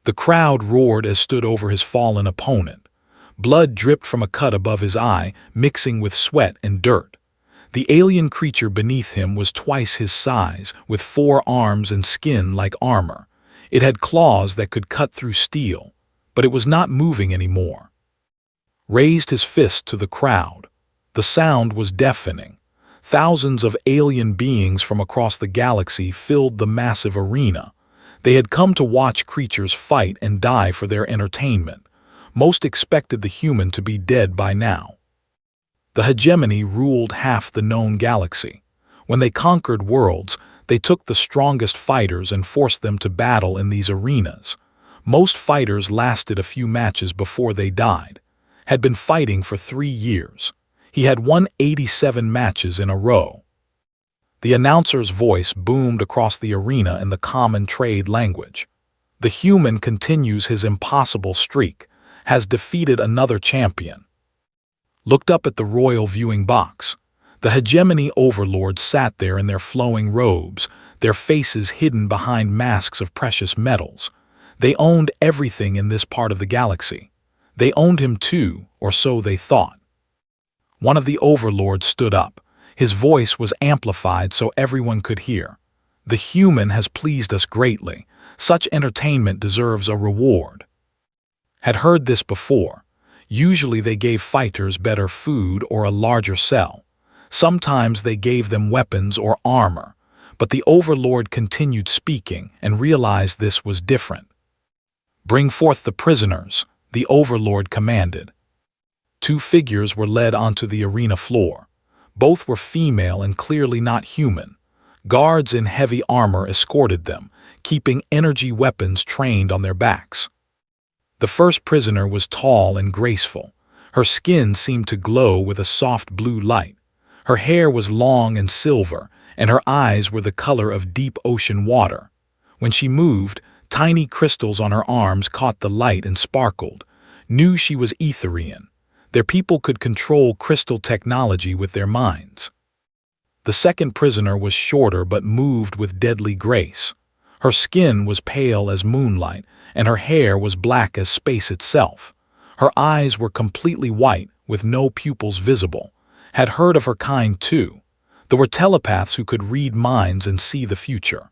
The crowd roared as stood over his fallen opponent. Blood dripped from a cut above his eye, mixing with sweat and dirt. The alien creature beneath him was twice his size, with 4 arms and skin like armor. It had claws that could cut through steel, but it was not moving anymore. Raised his fist to the crowd. The sound was deafening. Thousands of alien beings from across the galaxy filled the massive arena. They had come to watch creatures fight and die for their entertainment. Most expected the human to be dead by now. The hegemony ruled half the known galaxy. When they conquered worlds, they took the strongest fighters and forced them to battle in these arenas. Most fighters lasted a few matches before they died. Had been fighting for 3 years. He had won 87 matches in a row. The announcer's voice boomed across the arena in the common trade language. The human continues his impossible streak, has defeated another champion. Looked up at the royal viewing box. The hegemony overlords sat there in their flowing robes, their faces hidden behind masks of precious metals. They owned everything in this part of the galaxy. They owned him too, or so they thought. One of the overlords stood up. His voice was amplified so everyone could hear. The human has pleased us greatly. Such entertainment deserves a reward. Had heard this before. Usually they gave fighters better food or a larger cell. Sometimes they gave them weapons or armor. But the overlord continued speaking and realized this was different. Bring forth the prisoners, the overlord commanded. 2 figures were led onto the arena floor. Both were female and clearly not human. Guards in heavy armor escorted them, keeping energy weapons trained on their backs. The first prisoner was tall and graceful. Her skin seemed to glow with a soft blue light. Her hair was long and silver, and her eyes were the color of deep ocean water. When she moved, tiny crystals on her arms caught the light and sparkled. Knew she was Etherian. Their people could control crystal technology with their minds. The second prisoner was shorter but moved with deadly grace. Her skin was pale as moonlight, and her hair was black as space itself. Her eyes were completely white, with no pupils visible. Had heard of her kind too. There were telepaths who could read minds and see the future.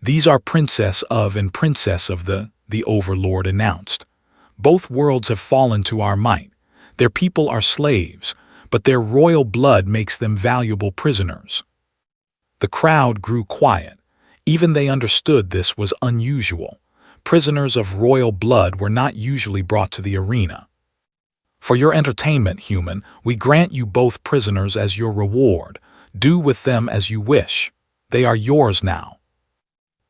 These are Princess of and Princess of the Overlord announced. Both worlds have fallen to our might. Their people are slaves, but their royal blood makes them valuable prisoners. The crowd grew quiet. Even they understood this was unusual. Prisoners of royal blood were not usually brought to the arena. For your entertainment, human, we grant you both prisoners as your reward. Do with them as you wish. They are yours now.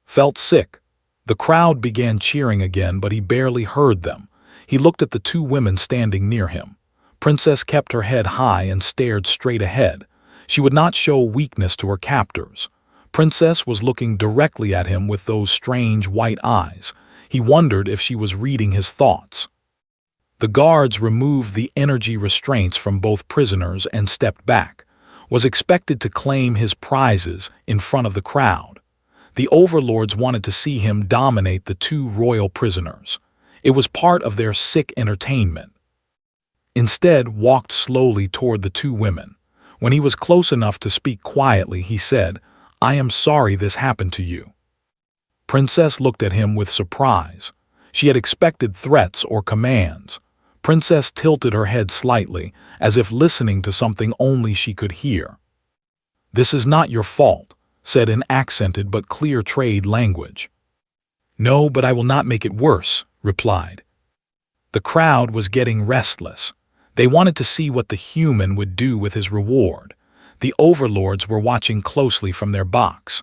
Felt sick. The crowd began cheering again, but he barely heard them. He looked at the 2 women standing near him. Princess kept her head high and stared straight ahead. She would not show weakness to her captors. Princess was looking directly at him with those strange white eyes. He wondered if she was reading his thoughts. The guards removed the energy restraints from both prisoners and stepped back. Was expected to claim his prizes in front of the crowd. The overlords wanted to see him dominate the 2 royal prisoners. It was part of their sick entertainment. Instead, walked slowly toward the 2 women. When he was close enough to speak quietly, he said, "I am sorry this happened to you." Princess looked at him with surprise. She had expected threats or commands. Princess tilted her head slightly, as if listening to something only she could hear. "This is not your fault," said in accented but clear trade language. "No, but I will not make it worse," replied. The crowd was getting restless. They wanted to see what the human would do with his reward. The overlords were watching closely from their box.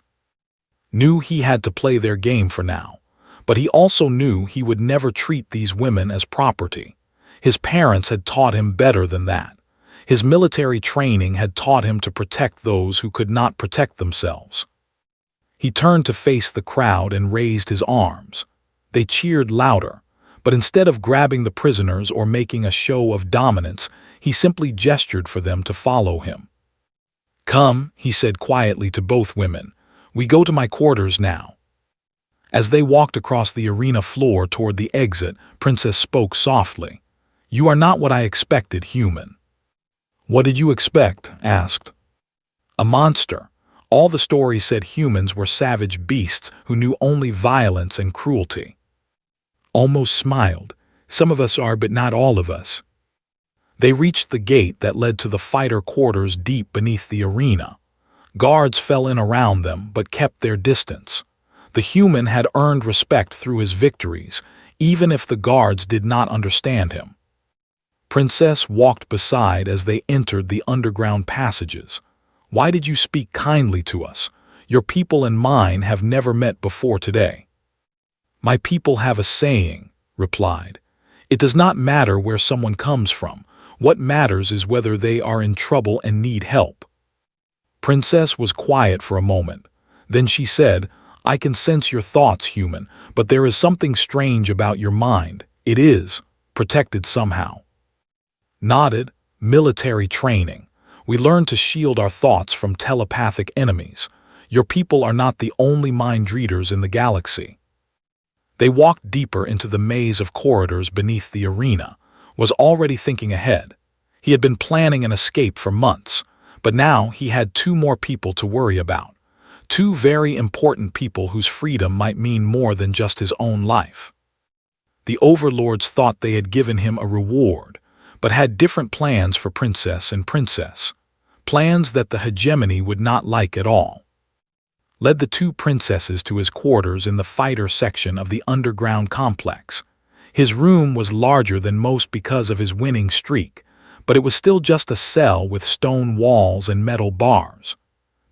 Knew he had to play their game for now, but he also knew he would never treat these women as property. His parents had taught him better than that. His military training had taught him to protect those who could not protect themselves. He turned to face the crowd and raised his arms. They cheered louder. But instead of grabbing the prisoners or making a show of dominance, he simply gestured for them to follow him. "Come," he said quietly to both women. "We go to my quarters now." As they walked across the arena floor toward the exit, Princess spoke softly. "You are not what I expected, human." "What did you expect?" asked. "A monster. All the stories said humans were savage beasts who knew only violence and cruelty." Almost smiled. "Some of us are, but not all of us." They reached the gate that led to the fighter quarters deep beneath the arena. Guards fell in around them but kept their distance. The human had earned respect through his victories, even if the guards did not understand him. Princess walked beside as they entered the underground passages. "Why did you speak kindly to us? Your people and mine have never met before today." "My people have a saying," replied. "It does not matter where someone comes from. What matters is whether they are in trouble and need help." Princess was quiet for a moment. Then she said, "I can sense your thoughts, human, but there is something strange about your mind. It is protected somehow." Nodded. "Military training. We learn to shield our thoughts from telepathic enemies. Your people are not the only mind readers in the galaxy." They walked deeper into the maze of corridors beneath the arena. Was already thinking ahead. He had been planning an escape for months, but now he had two more people to worry about. Two very important people whose freedom might mean more than just his own life. The overlords thought they had given him a reward, but had different plans for Princess and Princess. Plans that the hegemony would not like at all. Led the two princesses to his quarters in the fighter section of the underground complex. His room was larger than most because of his winning streak, but it was still just a cell with stone walls and metal bars.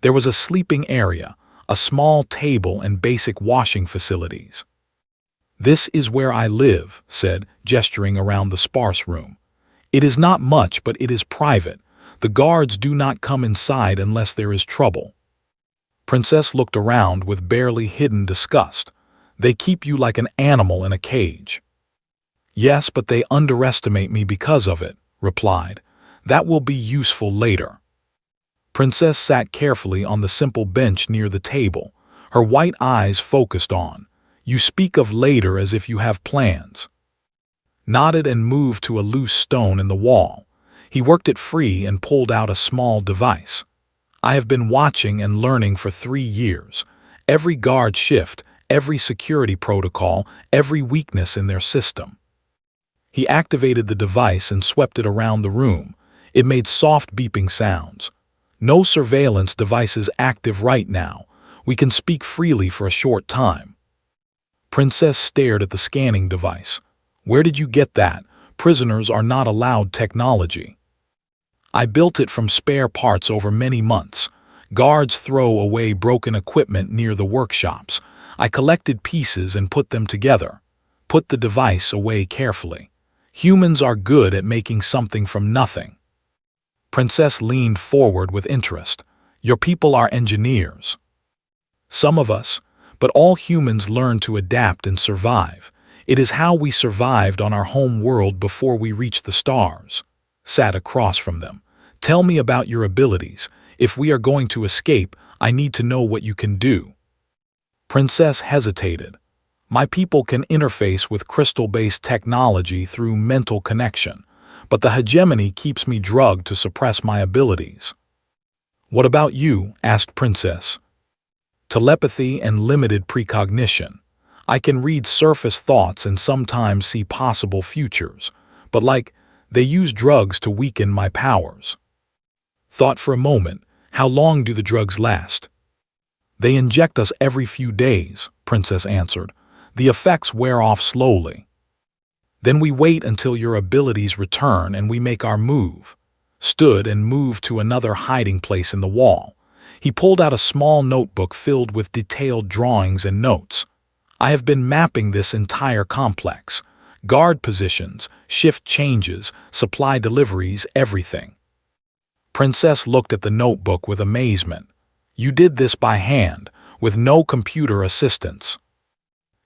There was a sleeping area, a small table and basic washing facilities. "This is where I live," said, gesturing around the sparse room. "It is not much, but it is private. The guards do not come inside unless there is trouble." Princess looked around with barely hidden disgust. "They keep you like an animal in a cage." "Yes, but they underestimate me because of it," replied. "That will be useful later." Princess sat carefully on the simple bench near the table, her white eyes focused on. "You speak of later as if you have plans." Nodded and moved to a loose stone in the wall. He worked it free and pulled out a small device. "I have been watching and learning for 3 years. Every guard shift, every security protocol, every weakness in their system." He activated the device and swept it around the room. It made soft beeping sounds. "No surveillance devices active right now. We can speak freely for a short time." Princess stared at the scanning device. "Where did you get that? Prisoners are not allowed technology." "I built it from spare parts over many months. Guards throw away broken equipment near the workshops. I collected pieces and put them together." Put the device away carefully. "Humans are good at making something from nothing." Princess leaned forward with interest. "Your people are engineers." "Some of us, but all humans learn to adapt and survive. It is how we survived on our home world before we reached the stars." Sat across from them. "Tell me about your abilities. If we are going to escape, I need to know what you can do." Princess hesitated. "My people can interface with crystal-based technology through mental connection, but the hegemony keeps me drugged to suppress my abilities." "What about you?" asked Princess. "Telepathy and limited precognition. I can read surface thoughts and sometimes see possible futures, but they use drugs to weaken my powers." Thought for a moment. "How long do the drugs last?" "They inject us every few days," Princess answered. "The effects wear off slowly. Then we wait until your abilities return and we make our move." Stood and moved to another hiding place in the wall. He pulled out a small notebook filled with detailed drawings and notes. "I have been mapping this entire complex. Guard positions, shift changes, supply deliveries, everything." Princess looked at the notebook with amazement. "You did this by hand, with no computer assistance."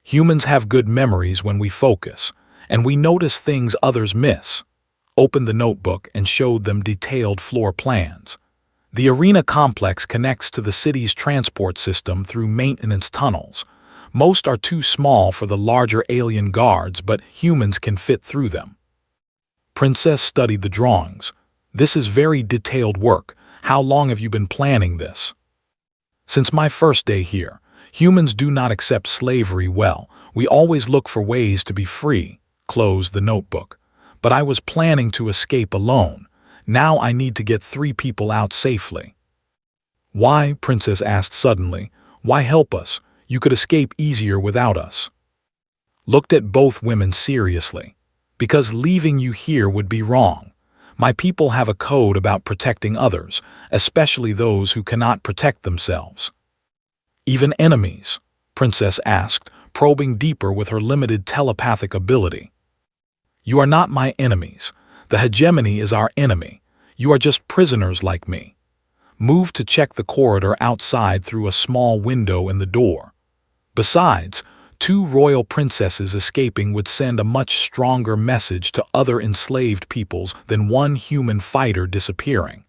"Humans have good memories when we focus, and we notice things others miss." Opened the notebook and showed them detailed floor plans. "The arena complex connects to the city's transport system through maintenance tunnels. Most are too small for the larger alien guards, but humans can fit through them. Princess studied the drawings. This is very detailed work. How long have you been planning this? Since my first day here. Humans do not accept slavery well. We always look for ways to be free. Closed the notebook. But I was planning to escape alone. Now I need to get 3 people out safely. Why? Princess asked suddenly. Why help us? You could escape easier without us. Looked at both women seriously. Because leaving you here would be wrong. My people have a code about protecting others, especially those who cannot protect themselves. Even enemies? Princess asked, probing deeper with her limited telepathic ability. You are not my enemies. The hegemony is our enemy. You are just prisoners like me. Move to check the corridor outside through a small window in the door. Besides, 2 royal princesses escaping would send a much stronger message to other enslaved peoples than 1 human fighter disappearing.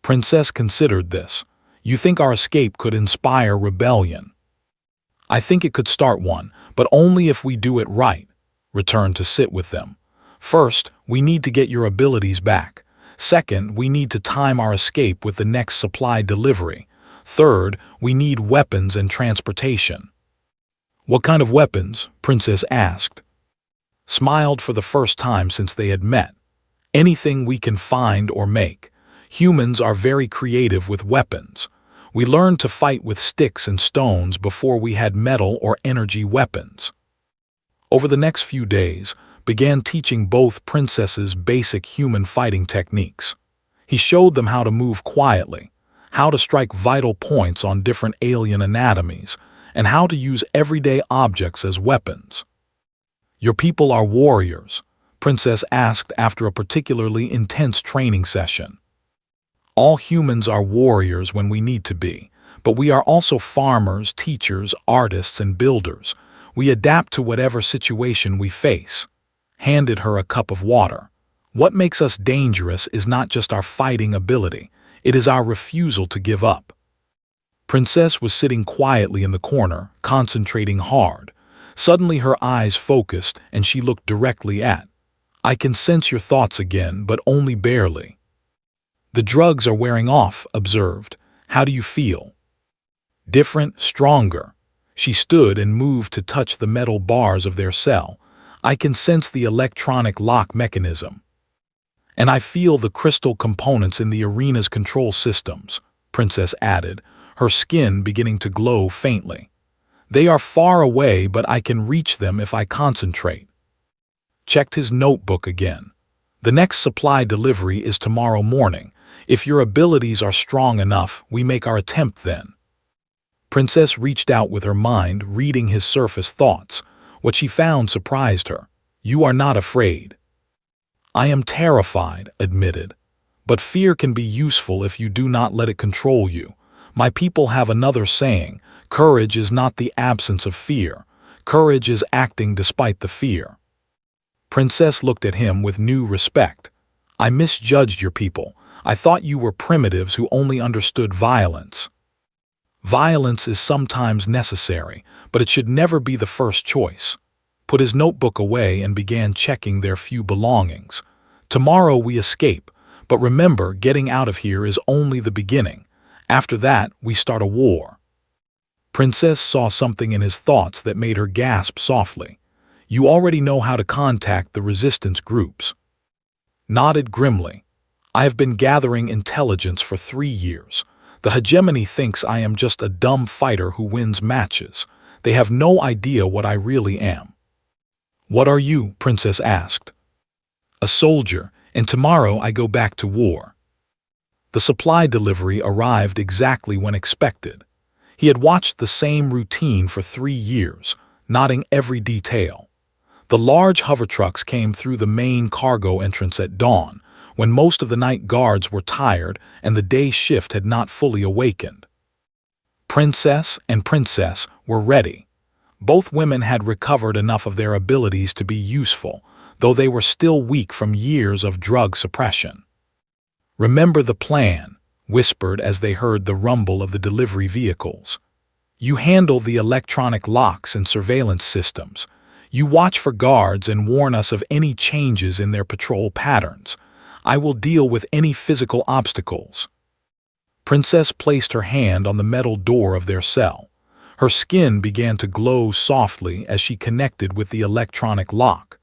Princess considered this. You think our escape could inspire rebellion? I think it could start one, but only if we do it right. Return to sit with them. First, we need to get your abilities back. Second, we need to time our escape with the next supply delivery. Third, we need weapons and transportation. What kind of weapons? Princess asked. Smiled for the first time since they had met. Anything we can find or make. Humans are very creative with weapons. We learned to fight with sticks and stones before we had metal or energy weapons. Over the next few days, began teaching both princesses basic human fighting techniques. He showed them how to move quietly, how to strike vital points on different alien anatomies, and how to use everyday objects as weapons. Your people are warriors, Princess asked after a particularly intense training session. All humans are warriors when we need to be, but we are also farmers, teachers, artists, and builders. We adapt to whatever situation we face. Handed her a cup of water. What makes us dangerous is not just our fighting ability, it is our refusal to give up. Princess was sitting quietly in the corner, concentrating hard. Suddenly her eyes focused and she looked directly at. I can sense your thoughts again, but only barely. The drugs are wearing off, observed. How do you feel? Different, stronger. She stood and moved to touch the metal bars of their cell. I can sense the electronic lock mechanism. And I feel the crystal components in the arena's control systems, Princess added, her skin beginning to glow faintly. They are far away, but I can reach them if I concentrate. Checked his notebook again. The next supply delivery is tomorrow morning. If your abilities are strong enough, we make our attempt then. Princess reached out with her mind, reading his surface thoughts. What she found surprised her. You are not afraid. I am terrified, admitted. But fear can be useful if you do not let it control you. My people have another saying, courage is not the absence of fear. Courage is acting despite the fear. Princess looked at him with new respect. I misjudged your people. I thought you were primitives who only understood violence. Violence is sometimes necessary, but it should never be the first choice. Put his notebook away and began checking their few belongings. Tomorrow we escape, but remember, getting out of here is only the beginning. After that, we start a war. Princess saw something in his thoughts that made her gasp softly. You already know how to contact the resistance groups. Nodded grimly. I have been gathering intelligence for 3 years. The hegemony thinks I am just a dumb fighter who wins matches. They have no idea what I really am. What are you? Princess asked. A soldier, and tomorrow I go back to war. The supply delivery arrived exactly when expected. He had watched the same routine for 3 years, noting every detail. The large hover trucks came through the main cargo entrance at dawn, when most of the night guards were tired and the day shift had not fully awakened. Princess and Princess were ready. Both women had recovered enough of their abilities to be useful, though they were still weak from years of drug suppression. Remember the plan, whispered as they heard the rumble of the delivery vehicles. You handle the electronic locks and surveillance systems. You watch for guards and warn us of any changes in their patrol patterns. I will deal with any physical obstacles." Princess placed her hand on the metal door of their cell. Her skin began to glow softly as she connected with the electronic lock.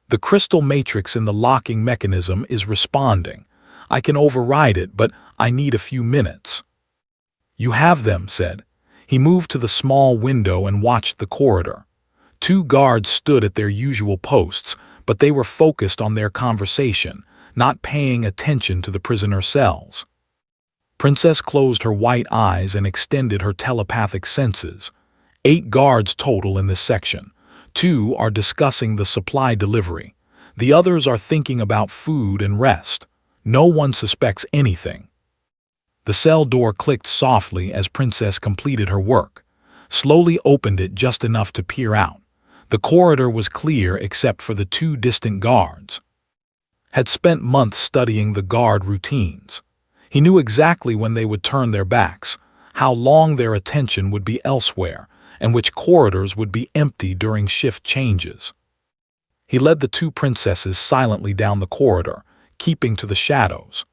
"The crystal matrix in the locking mechanism is responding. I can override it, but I need a few minutes." "You have them," said. He moved to the small window and watched the corridor. 2 guards stood at their usual posts, but they were focused on their conversation, not paying attention to the prisoner cells. Princess closed her white eyes and extended her telepathic senses. 8 guards total in this section. 2 are discussing the supply delivery. The others are thinking about food and rest. No one suspects anything. The cell door clicked softly as Princess completed her work. Slowly opened it just enough to peer out. The corridor was clear except for the 2 distant guards. Had spent months studying the guard routines. He knew exactly when they would turn their backs, how long their attention would be elsewhere, and which corridors would be empty during shift changes. He led the 2 princesses silently down the corridor, keeping to the shadows.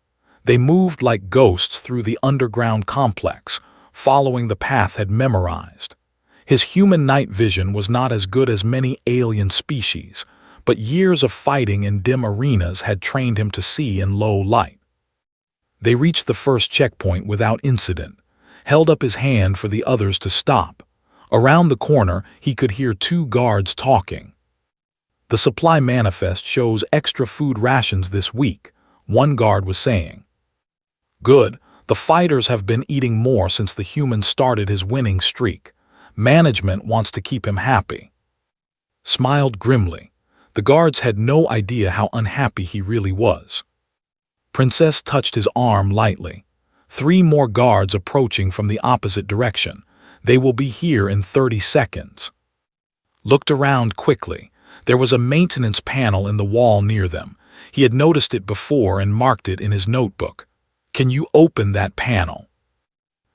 They moved like ghosts through the underground complex, following the path had memorized. His human night vision was not as good as many alien species, but years of fighting in dim arenas had trained him to see in low light. They reached the first checkpoint without incident, held up his hand for the others to stop. Around the corner, he could hear 2 guards talking. "The supply manifest shows extra food rations this week," one guard was saying. "Good, the fighters have been eating more since the human started his winning streak. Management wants to keep him happy." Smiled grimly. The guards had no idea how unhappy he really was. Princess touched his arm lightly. 3 more guards approaching from the opposite direction. They will be here in 30 seconds. Looked around quickly. There was a maintenance panel in the wall near them. He had noticed it before and marked it in his notebook. "Can you open that panel?"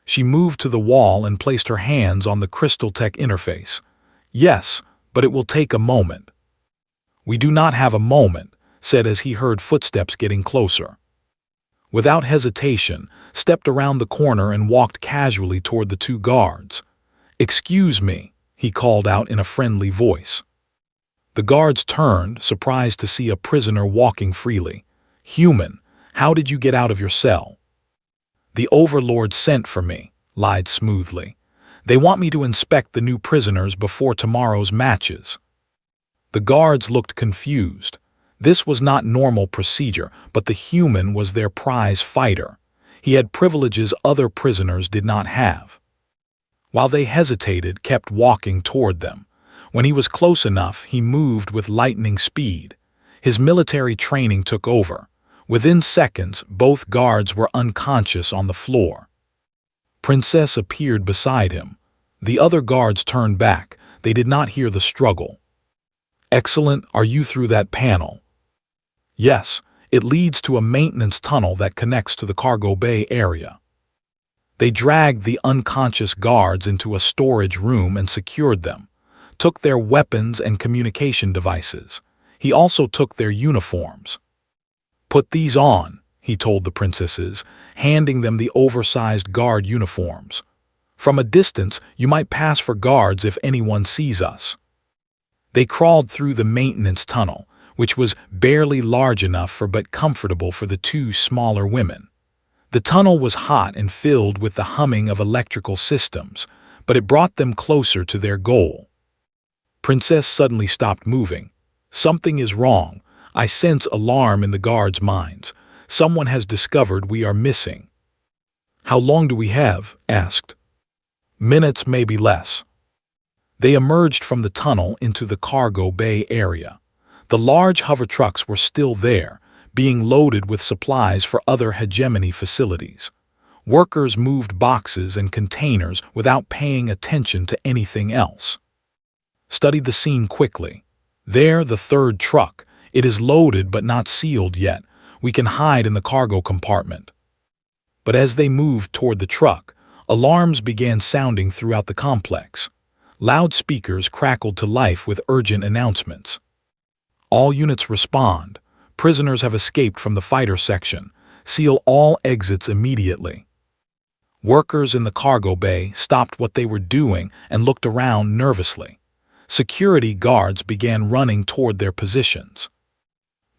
She moved to the wall and placed her hands on the Crystal Tech interface. "Yes, but it will take a moment." "We do not have a moment," said as he heard footsteps getting closer. Without hesitation, stepped around the corner and walked casually toward the 2 guards. "Excuse me," he called out in a friendly voice. The guards turned, surprised to see a prisoner walking freely. "Human, how did you get out of your cell?" "The Overlord sent for me," lied smoothly. "They want me to inspect the new prisoners before tomorrow's matches." The guards looked confused. This was not normal procedure, but the human was their prize fighter. He had privileges other prisoners did not have. While they hesitated, kept walking toward them. When he was close enough, he moved with lightning speed. His military training took over. Within seconds, both guards were unconscious on the floor. Princess appeared beside him. The other guards turned back. They did not hear the struggle. "Excellent, are you through that panel?" "Yes, it leads to a maintenance tunnel that connects to the cargo bay area." They dragged the unconscious guards into a storage room and secured them, took their weapons and communication devices. He also took their uniforms. "Put these on," he told the princesses, handing them the oversized guard uniforms. "From a distance, you might pass for guards if anyone sees us." They crawled through the maintenance tunnel, which was barely large enough for but comfortable for the 2 smaller women. The tunnel was hot and filled with the humming of electrical systems, but it brought them closer to their goal. Princess suddenly stopped moving. "Something is wrong. I sense alarm in the guards' minds. Someone has discovered we are missing." "How long do we have?" asked. "Minutes, maybe less." They emerged from the tunnel into the cargo bay area. The large hover trucks were still there, being loaded with supplies for other hegemony facilities. Workers moved boxes and containers without paying attention to anything else. Studied the scene quickly. There, the 3rd truck. It is loaded but not sealed yet. We can hide in the cargo compartment. But as they moved toward the truck, Alarms began sounding throughout the complex. Loudspeakers crackled to life with urgent announcements. All units respond. Prisoners have escaped from the fighter section. Seal all exits immediately. Workers in the cargo bay stopped what they were doing and looked around nervously. Security guards began running toward their positions.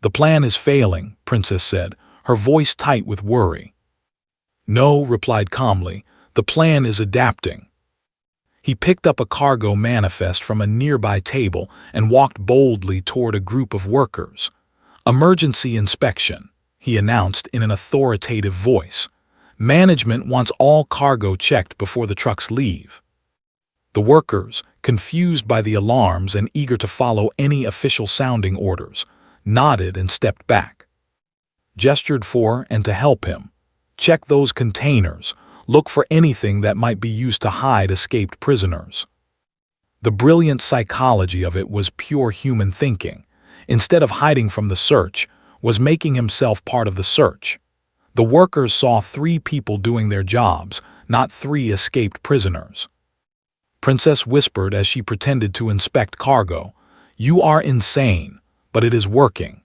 "The plan is failing," Princess said, her voice tight with worry. "No," replied calmly, "the plan is adapting." He picked up a cargo manifest from a nearby table and walked boldly toward a group of workers. "Emergency inspection," he announced in an authoritative voice. "Management wants all cargo checked before the trucks leave." The workers, confused by the alarms and eager to follow any official sounding orders, nodded and stepped back. Gestured for and to help him. "Check those containers. Look for anything that might be used to hide escaped prisoners." The brilliant psychology of it was pure human thinking. Instead of hiding from the search, was making himself part of the search. The workers saw 3 people doing their jobs, not 3 escaped prisoners. Princess whispered as she pretended to inspect cargo, "You are insane, but it is working."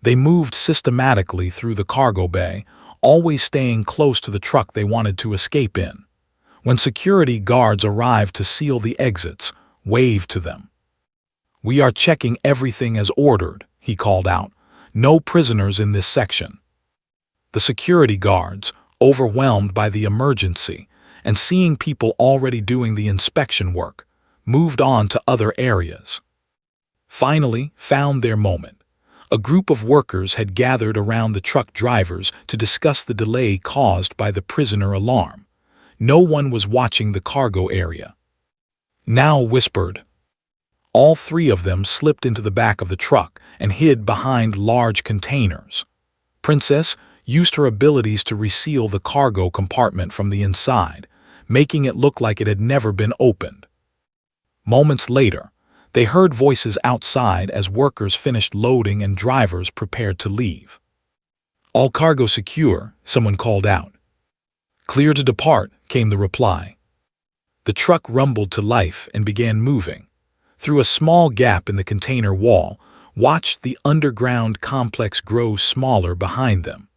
They moved systematically through the cargo bay, always staying close to the truck they wanted to escape in. When security guards arrived to seal the exits, waved to them. "We are checking everything as ordered," he called out. "No prisoners in this section." The security guards, overwhelmed by the emergency and seeing people already doing the inspection work, moved on to other areas. Finally, found their moment. A group of workers had gathered around the truck drivers to discuss the delay caused by the prisoner alarm. No one was watching the cargo area. Now whispered. All 3 of them slipped into the back of the truck and hid behind large containers. Princess used her abilities to reseal the cargo compartment from the inside, making it look like it had never been opened. Moments later, they heard voices outside as workers finished loading and drivers prepared to leave. "All cargo secure," someone called out. "Clear to depart," came the reply. The truck rumbled to life and began moving. Through a small gap in the container wall, watched the underground complex grow smaller behind them.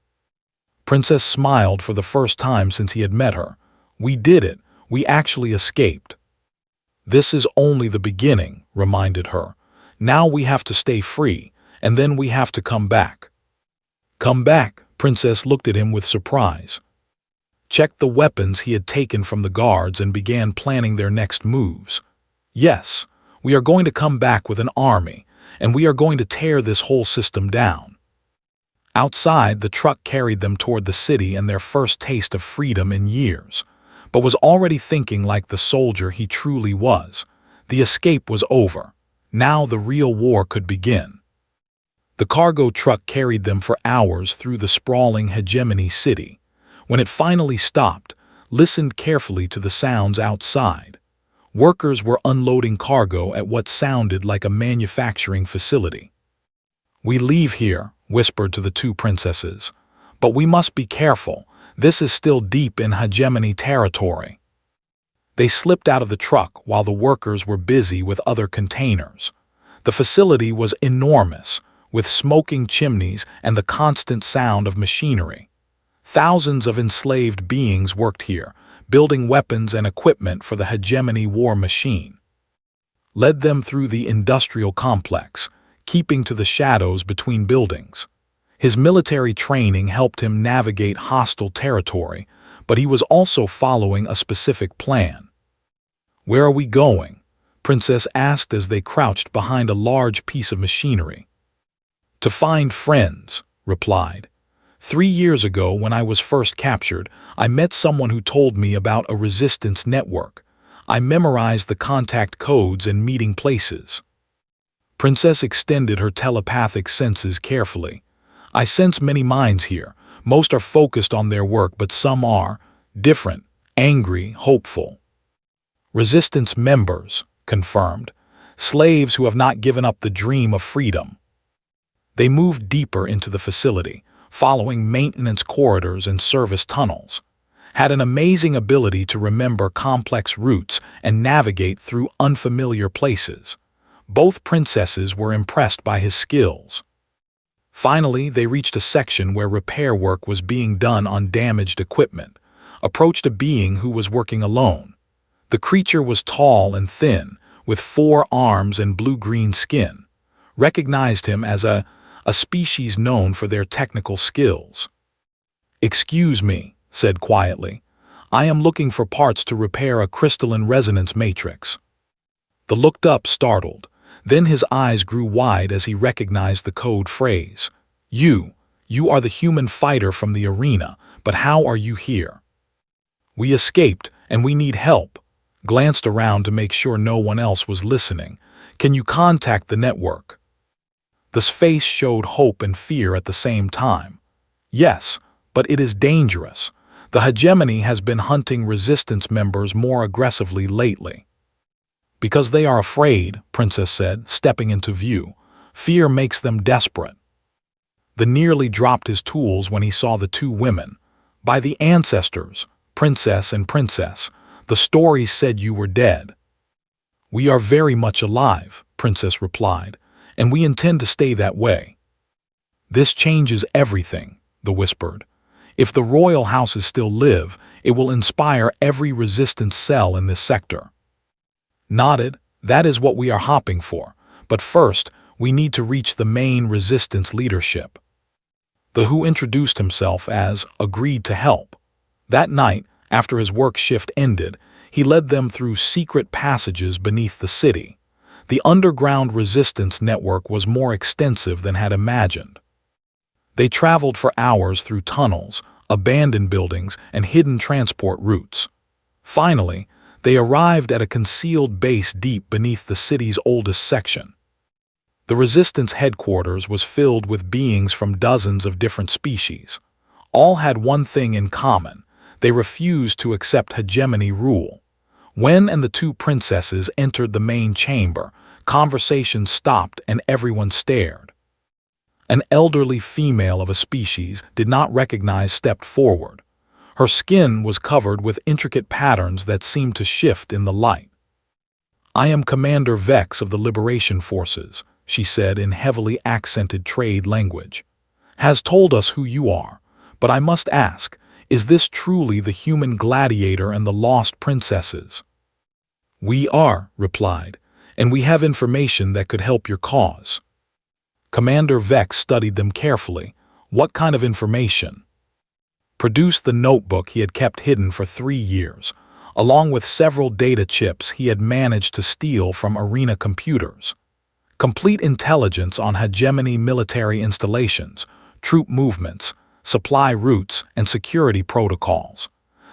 Princess smiled for the first time since he had met her. "We did it. We actually escaped." "This is only the beginning," reminded her. "Now we have to stay free, and then we have to come back." "Come back?" Princess looked at him with surprise. Checked the weapons he had taken from the guards and began planning their next moves. "Yes, we are going to come back with an army, and we are going to tear this whole system down." Outside, the truck carried them toward the city and their first taste of freedom in years, but was already thinking like the soldier he truly was. The escape was over. Now the real war could begin. The cargo truck carried them for hours through the sprawling hegemony city. When it finally stopped, listened carefully to the sounds outside. Workers were unloading cargo at what sounded like a manufacturing facility. "We leave here," whispered to the 2 princesses. "But we must be careful. This is still deep in hegemony territory." They slipped out of the truck while the workers were busy with other containers. The facility was enormous, with smoking chimneys and the constant sound of machinery. Thousands of enslaved beings worked here, building weapons and equipment for the hegemony war machine. Led them through the industrial complex, keeping to the shadows between buildings. His military training helped him navigate hostile territory, but he was also following a specific plan. "Where are we going?" Princess asked as they crouched behind a large piece of machinery. "To find friends," replied. 3 years ago, when I was first captured, I met someone who told me about a resistance network. I memorized the contact codes and meeting places." Princess extended her telepathic senses carefully. "I sense many minds here. Most are focused on their work, but some are different, angry, hopeful." "Resistance members," confirmed. "Slaves who have not given up the dream of freedom." They moved deeper into the facility, following maintenance corridors and service tunnels. had an amazing ability to remember complex routes and navigate through unfamiliar places. Both princesses were impressed by his skills. Finally, they reached a section where repair work was being done on damaged equipment, approached a being who was working alone. The creature was tall and thin, with 4 arms and blue-green skin. Recognized him as a species known for their technical skills. "Excuse me," said quietly. "I am looking for parts to repair a crystalline resonance matrix." The looked up startled. Then his eyes grew wide as he recognized the code phrase. You are the human fighter from the arena, but how are you here?" "We escaped, and we need help." Glanced around to make sure no one else was listening. "Can you contact the network?" The face showed hope and fear at the same time. "Yes, but it is dangerous. The hegemony has been hunting resistance members more aggressively lately." "Because they are afraid," Princess said, stepping into view. "Fear makes them desperate." The nearly dropped his tools when he saw the 2 women. "By the ancestors, Princess and Princess, the stories said you were dead." "We are very much alive," Princess replied, "and we intend to stay that way." "This changes everything," the whispered. "If the royal houses still live, it will inspire every resistance cell in this sector." Nodded. "That is what we are hopping for. But first, we need to reach the main resistance leadership." The who introduced himself as agreed to help. That night, after his work shift ended, he led them through secret passages beneath the city. The underground resistance network was more extensive than had imagined. They traveled for hours through tunnels, abandoned buildings, and hidden transport routes. Finally, they arrived at a concealed base deep beneath the city's oldest section. The resistance headquarters was filled with beings from dozens of different species. All had one thing in common: they refused to accept hegemony rule. When and the 2 princesses entered the main chamber, conversation stopped and everyone stared. An elderly female of a species did not recognize stepped forward. Her skin was covered with intricate patterns that seemed to shift in the light. "I am Commander Vex of the Liberation Forces," she said in heavily accented trade language. "Has told us who you are, but I must ask, is this truly the human gladiator and the lost princesses?" "We are," replied, "and we have information that could help your cause." Commander Vex studied them carefully. "What kind of information?" Produced the notebook he had kept hidden for 3 years, along with several data chips he had managed to steal from arena computers. Complete intelligence on hegemony military installations, troop movements, supply routes, and security protocols.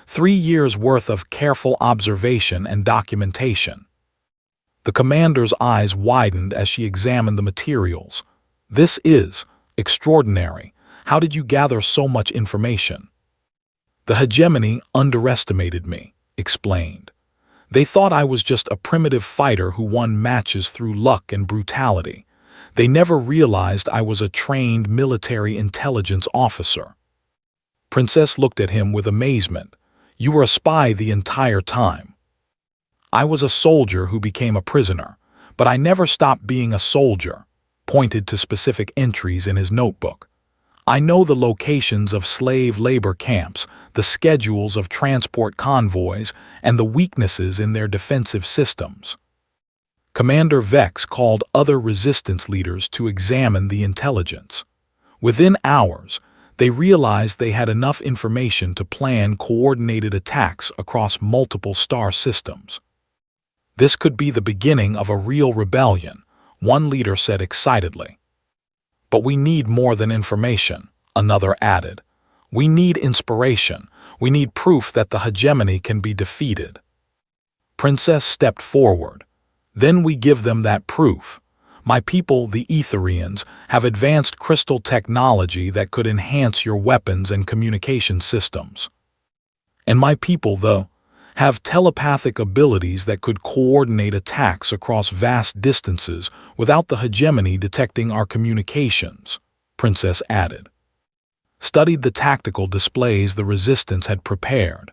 3 years' worth of careful observation and documentation. The commander's eyes widened as she examined the materials. "This is extraordinary. How did you gather so much information?" "The hegemony underestimated me," explained. "They thought I was just a primitive fighter who won matches through luck and brutality. They never realized I was a trained military intelligence officer." Princess looked at him with amazement. "You were a spy the entire time." "I was a soldier who became a prisoner, but I never stopped being a soldier," pointed to specific entries in his notebook. "I know the locations of slave labor camps, the schedules of transport convoys, and the weaknesses in their defensive systems." Commander Vex called other resistance leaders to examine the intelligence. Within hours, they realized they had enough information to plan coordinated attacks across multiple star systems. "This could be the beginning of a real rebellion," one leader said excitedly. "But we need more than information," another added. "We need inspiration. We need proof that the hegemony can be defeated." Princess stepped forward. "Then we give them that proof. My people, the Etherians, have advanced crystal technology that could enhance your weapons and communication systems. And my people, though, have telepathic abilities that could coordinate attacks across vast distances without the hegemony detecting our communications," Princess added. studied the tactical displays the Resistance had prepared.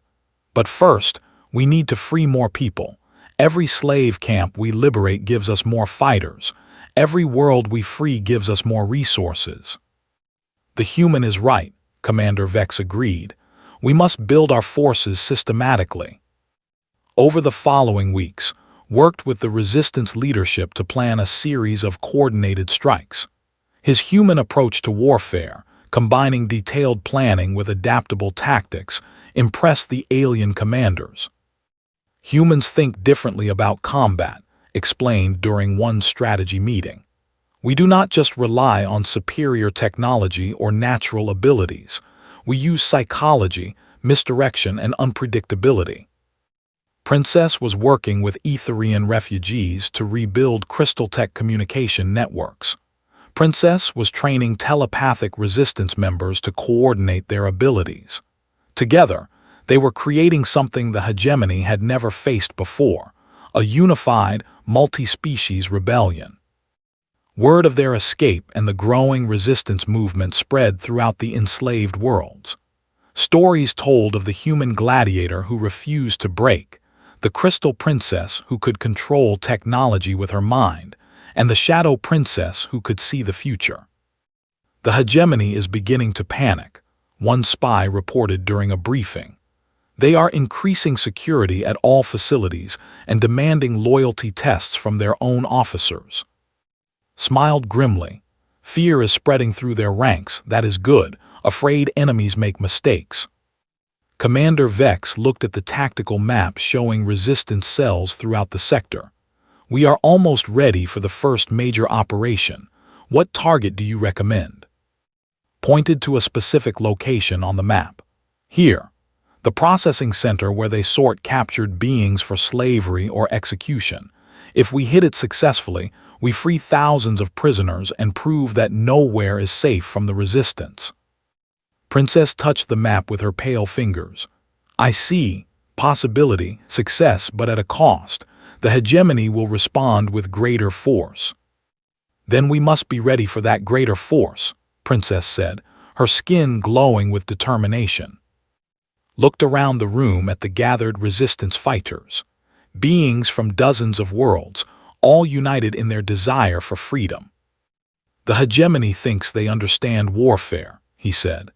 But first, we need to free more people. Every slave camp we liberate gives us more fighters. Every world we free gives us more resources. The human is right, Commander Vex agreed. We must build our forces systematically. Over the following weeks, worked with the Resistance leadership to plan a series of coordinated strikes. His human approach to warfare, combining detailed planning with adaptable tactics, impressed the alien commanders. Humans think differently about combat, explained during one strategy meeting. We do not just rely on superior technology or natural abilities. We use psychology, misdirection, and unpredictability. Princess was working with Etherian refugees to rebuild Crystal Tech communication networks. Princess was training telepathic Resistance members to coordinate their abilities. Together, they were creating something the hegemony had never faced before, a unified, multi-species rebellion. Word of their escape and the growing Resistance movement spread throughout the enslaved worlds. Stories told of the human gladiator who refused to break, the Crystal Princess who could control technology with her mind, and the Shadow Princess who could see the future. The hegemony is beginning to panic, one spy reported during a briefing. They are increasing security at all facilities and demanding loyalty tests from their own officers. Smiled grimly. Fear is spreading through their ranks, that is good, afraid enemies make mistakes. Commander Vex looked at the tactical map showing Resistance cells throughout the sector. We are almost ready for the first major operation. What target do you recommend? Pointed to a specific location on the map. Here, the processing center where they sort captured beings for slavery or execution. If we hit it successfully, we free thousands of prisoners and prove that nowhere is safe from the Resistance. Princess touched the map with her pale fingers. I see. Possibility, success, but at a cost. The hegemony will respond with greater force. Then we must be ready for that greater force, Princess said, her skin glowing with determination. Looked around the room at the gathered Resistance fighters. Beings from dozens of worlds, all united in their desire for freedom. The hegemony thinks they understand warfare, he said.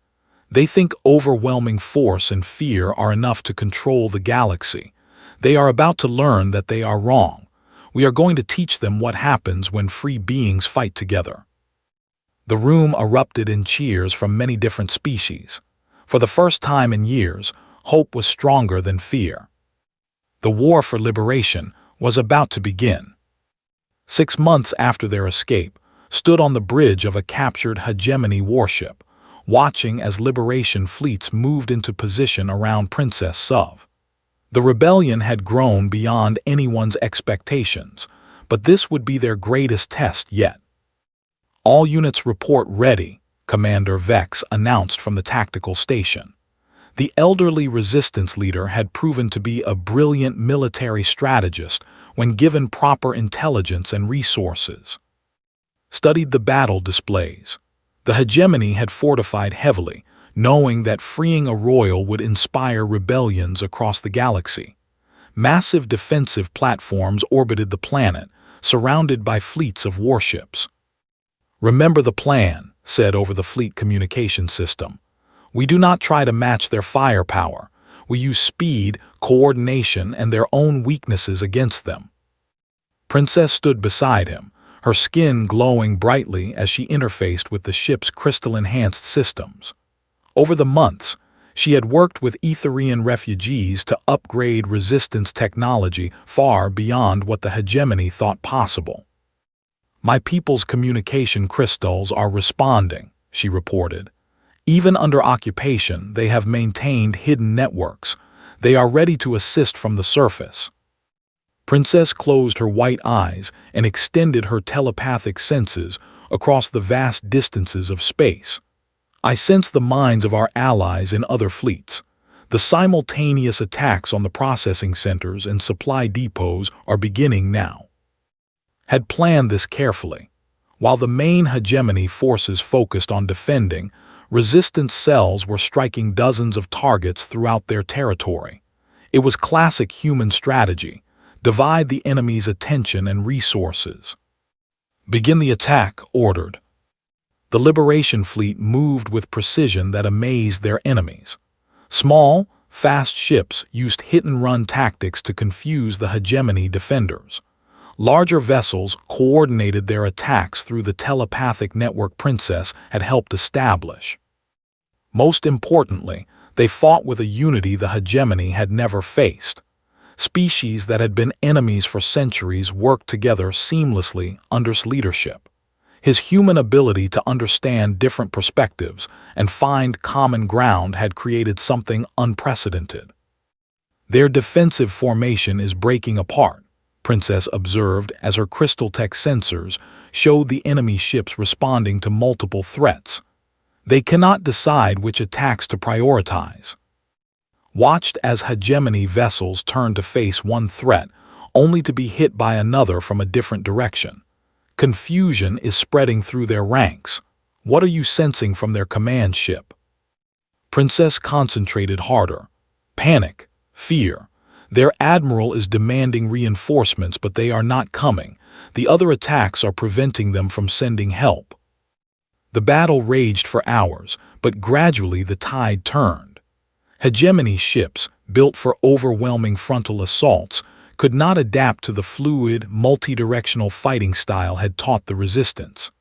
They think overwhelming force and fear are enough to control the galaxy. They are about to learn that they are wrong. We are going to teach them what happens when free beings fight together. The room erupted in cheers from many different species. For the first time in years, hope was stronger than fear. The war for liberation was about to begin. 6 months after their escape, stood on the bridge of a captured hegemony warship, watching as liberation fleets moved into position around Princess Suv. The rebellion had grown beyond anyone's expectations, but this would be their greatest test yet. All units report ready, Commander Vex announced from the tactical station. The elderly Resistance leader had proven to be a brilliant military strategist when given proper intelligence and resources. Studied the battle displays. The hegemony had fortified heavily, knowing that freeing a royal would inspire rebellions across the galaxy. Massive defensive platforms orbited the planet, surrounded by fleets of warships. Remember the plan, said over the fleet communication system. We do not try to match their firepower. We use speed, coordination, and their own weaknesses against them. Princess stood beside him, her skin glowing brightly as she interfaced with the ship's crystal-enhanced systems. Over the months, she had worked with Etherian refugees to upgrade Resistance technology far beyond what the hegemony thought possible. My people's communication crystals are responding, she reported. Even under occupation, they have maintained hidden networks. They are ready to assist from the surface. Princess closed her white eyes and extended her telepathic senses across the vast distances of space. I sense the minds of our allies in other fleets. The simultaneous attacks on the processing centers and supply depots are beginning now. Had planned this carefully. While the main hegemony forces focused on defending, Resistance cells were striking dozens of targets throughout their territory. It was classic human strategy: divide the enemy's attention and resources. "Begin the attack," ordered. The Liberation Fleet moved with precision that amazed their enemies. Small, fast ships used hit-and-run tactics to confuse the hegemony defenders. Larger vessels coordinated their attacks through the telepathic network Princess had helped establish. Most importantly, they fought with a unity the hegemony had never faced. Species that had been enemies for centuries worked together seamlessly under his leadership. His human ability to understand different perspectives and find common ground had created something unprecedented. "Their defensive formation is breaking apart," Princess observed as her crystal tech sensors showed the enemy ships responding to multiple threats. They cannot decide which attacks to prioritize. Watched as hegemony vessels turned to face one threat, only to be hit by another from a different direction. Confusion is spreading through their ranks. "What are you sensing from their command ship?" Princess concentrated harder. "Panic, fear. Their admiral is demanding reinforcements, but they are not coming. The other attacks are preventing them from sending help." The battle raged for hours, but gradually the tide turned. Hegemony ships, built for overwhelming frontal assaults, could not adapt to the fluid, multi-directional fighting style had taught the resistance.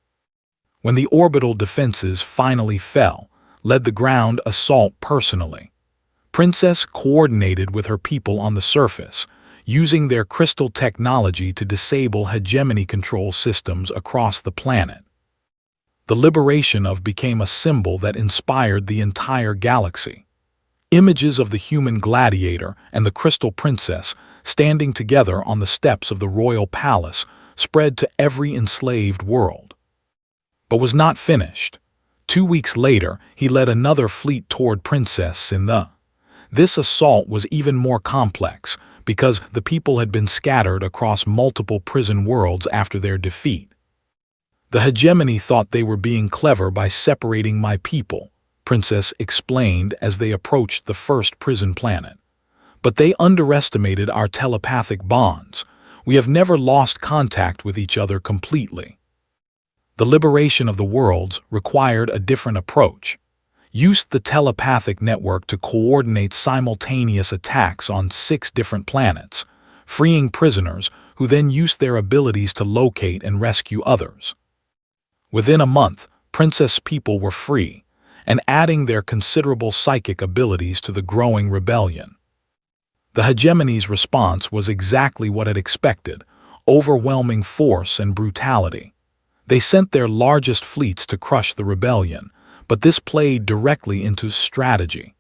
When the orbital defenses finally fell, led the ground assault personally. Princess coordinated with her people on the surface, using their crystal technology to disable hegemony control systems across the planet. The liberation of became a symbol that inspired the entire galaxy. Images of the human gladiator and the crystal princess standing together on the steps of the royal palace spread to every enslaved world. But was not finished. 2 weeks later, he led another fleet toward Princess in the. This assault was even more complex because the people had been scattered across multiple prison worlds after their defeat. "The hegemony thought they were being clever by separating my people," Princess explained as they approached the first prison planet. "But they underestimated our telepathic bonds. We have never lost contact with each other completely." The liberation of the worlds required a different approach. Used the telepathic network to coordinate simultaneous attacks on 6 different planets, freeing prisoners who then used their abilities to locate and rescue others. Within a month, Princess people were free, and adding their considerable psychic abilities to the growing rebellion. The hegemony's response was exactly what it expected: overwhelming force and brutality. They sent their largest fleets to crush the rebellion, but this played directly into strategy.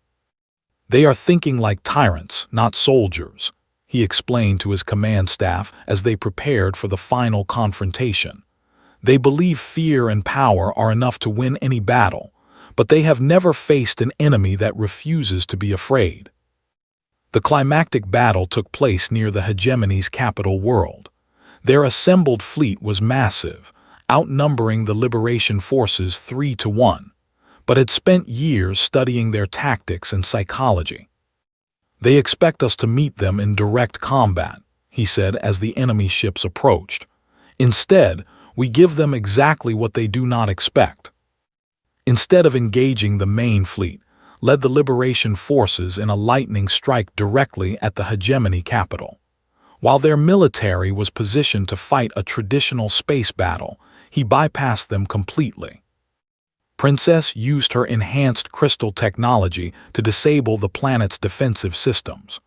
"They are thinking like tyrants, not soldiers," he explained to his command staff as they prepared for the final confrontation. "They believe fear and power are enough to win any battle, but they have never faced an enemy that refuses to be afraid." The climactic battle took place near the hegemony's capital world. Their assembled fleet was massive, outnumbering the liberation forces 3-1, but had spent years studying their tactics and psychology. "They expect us to meet them in direct combat," he said as the enemy ships approached. "Instead, we give them exactly what they do not expect." Instead of engaging the main fleet, led the liberation forces in a lightning strike directly at the hegemony capital. While their military was positioned to fight a traditional space battle, he bypassed them completely. Princess used her enhanced crystal technology to disable the planet's defensive systems.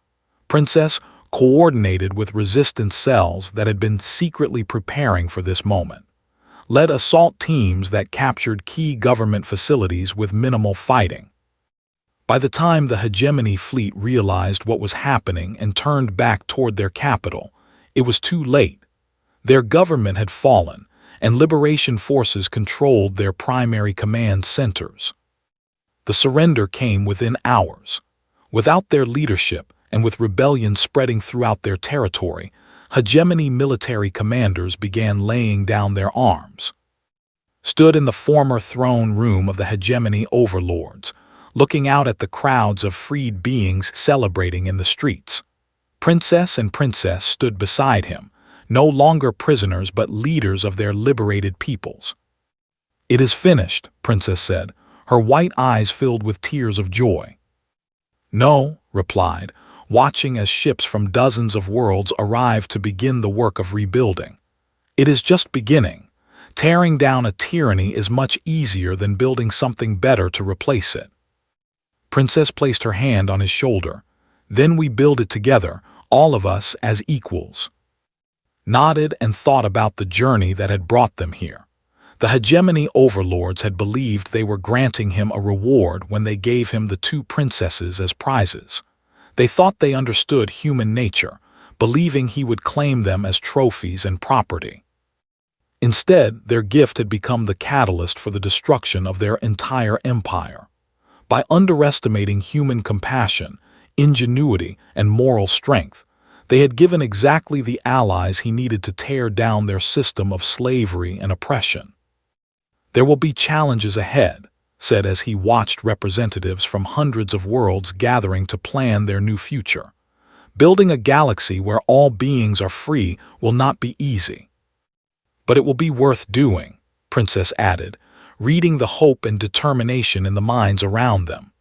Princess coordinated with resistance cells that had been secretly preparing for this moment. Led assault teams that captured key government facilities with minimal fighting. By the time the hegemony fleet realized what was happening and turned back toward their capital, it was too late. Their government had fallen, and liberation forces controlled their primary command centers. The surrender came within hours. Without their leadership, and with rebellion spreading throughout their territory, hegemony military commanders began laying down their arms. stood in the former throne room of the hegemony overlords, looking out at the crowds of freed beings celebrating in the streets. Princess and princess stood beside him, no longer prisoners but leaders of their liberated peoples. "It is finished," Princess said, her white eyes filled with tears of joy. "No," replied, watching as ships from dozens of worlds arrived to begin the work of rebuilding. "It is just beginning. Tearing down a tyranny is much easier than building something better to replace it." Princess placed her hand on his shoulder. "Then we build it together, all of us as equals." Nodded and thought about the journey that had brought them here. The hegemony overlords had believed they were granting him a reward when they gave him the two princesses as prizes. They thought they understood human nature, believing he would claim them as trophies and property. Instead, their gift had become the catalyst for the destruction of their entire empire. By underestimating human compassion, ingenuity, and moral strength, they had given exactly the allies he needed to tear down their system of slavery and oppression. "There will be challenges ahead," said as he watched representatives from hundreds of worlds gathering to plan their new future. "Building a galaxy where all beings are free will not be easy. But it will be worth doing," Princess added, reading the hope and determination in the minds around them.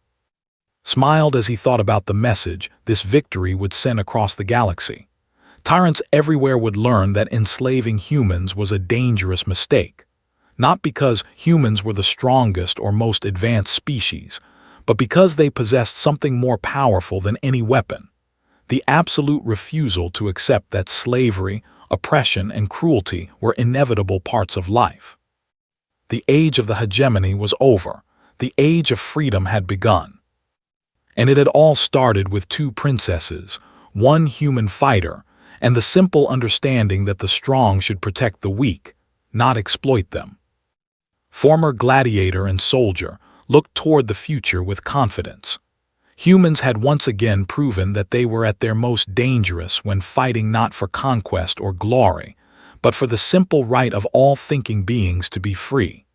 Smiled as he thought about the message this victory would send across the galaxy. Tyrants everywhere would learn that enslaving humans was a dangerous mistake. Not because humans were the strongest or most advanced species, but because they possessed something more powerful than any weapon: the absolute refusal to accept that slavery, oppression, and cruelty were inevitable parts of life. The age of the hegemony was over. The age of freedom had begun. And it had all started with two princesses, one human fighter, and the simple understanding that the strong should protect the weak, not exploit them. Former gladiator and soldier looked toward the future with confidence. Humans had once again proven that they were at their most dangerous when fighting not for conquest or glory, but for the simple right of all thinking beings to be free.